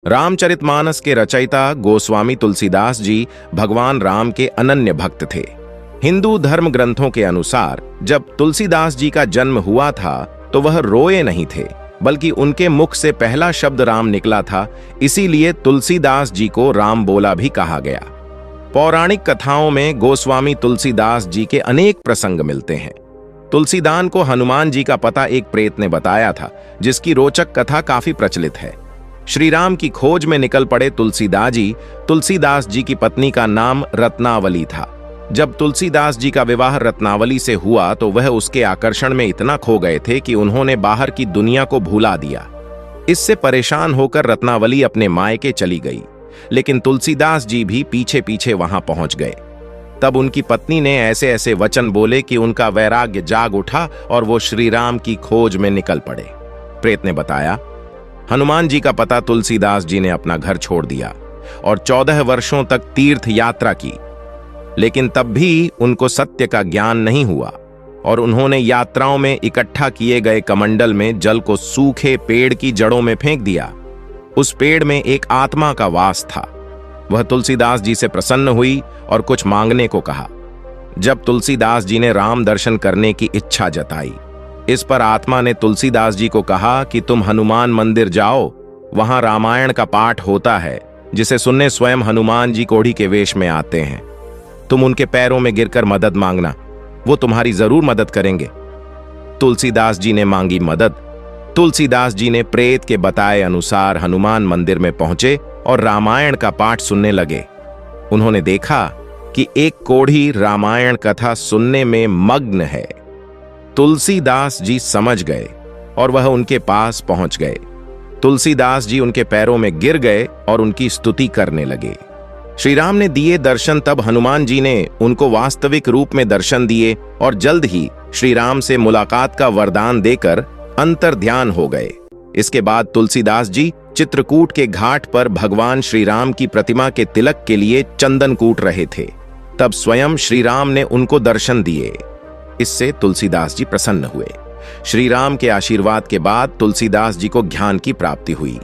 रामचरितमानस के रचयिता गोस्वामी तुलसीदास जी भगवान राम के अनन्य भक्त थे। हिंदू धर्म ग्रंथों के अनुसार जब तुलसीदास जी का जन्म हुआ था तो वह रोए नहीं थे, बल्कि उनके मुख से पहला शब्द राम निकला था। इसीलिए तुलसीदास जी को राम बोला भी कहा गया। पौराणिक कथाओं में गोस्वामी तुलसीदास जी के अनेक प्रसंग मिलते हैं। तुलसीदान को हनुमान जी का पता एक प्रेत ने बताया था, जिसकी रोचक कथा काफी प्रचलित है। श्री राम की खोज में निकल पड़े तुलसीदास जी की पत्नी का नाम रत्नावली था। जब तुलसीदास जी का विवाह रत्नावली से हुआ तो वह उसके आकर्षण में इतना खो गए थे कि उन्होंने बाहर की दुनिया को भुला दिया। इससे परेशान होकर रत्नावली अपने मायके चली गई, लेकिन तुलसीदास जी भी पीछे पीछे वहां पहुंच गए। तब उनकी पत्नी ने ऐसे ऐसे वचन बोले कि उनका वैराग्य जाग उठा और वो श्री राम की खोज में निकल पड़े। प्रेत ने बताया, हनुमान जी का पता तुलसीदास जी ने अपना घर छोड़ दिया और 14 वर्षों तक तीर्थ यात्रा की, लेकिन तब भी उनको सत्य का ज्ञान नहीं हुआ और उन्होंने यात्राओं में इकट्ठा किए गए कमंडल में जल को सूखे पेड़ की जड़ों में फेंक दिया। उस पेड़ में एक आत्मा का वास था। वह तुलसीदास जी से प्रसन्न हुई और कुछ मांगने को कहा। जब तुलसीदास जी ने राम दर्शन करने की इच्छा जताई, इस पर आत्मा ने तुलसीदास जी को कहा कि तुम हनुमान मंदिर जाओ, वहां रामायण का पाठ होता है, जिसे सुनने स्वयं हनुमान जी कोढ़ी के वेश में आते हैं। तुम उनके पैरों में गिरकर मदद मांगना, वो तुम्हारी जरूर मदद करेंगे। तुलसीदास जी ने मांगी मदद। तुलसीदास जी ने प्रेत के बताए अनुसार हनुमान मंदिर में पहुंचे और रामायण का पाठ सुनने लगे। उन्होंने देखा कि एक कोढ़ी रामायण कथा सुनने में मग्न है। तुलसीदास जी समझ गए और वह उनके पास पहुंच गए। तुलसीदास जी उनके पैरों में गिर गए और उनकी स्तुति करने लगे। श्री राम ने दिए दर्शन, तब हनुमान जी ने उनको वास्तविक रूप में दर्शन दिए और जल्द ही श्री राम से मुलाकात का वरदान देकर अंतर्ध्यान हो गए। इसके बाद तुलसीदास जी चित्रकूट के घाट पर भगवान श्री राम की प्रतिमा के तिलक के लिए चंदन कूट रहे थे। तब स्वयं श्री राम ने उनको दर्शन दिए। इससे तुलसीदास जी प्रसन्न हुए। श्री राम के आशीर्वाद के बाद तुलसीदास जी को ज्ञान की प्राप्ति हुई।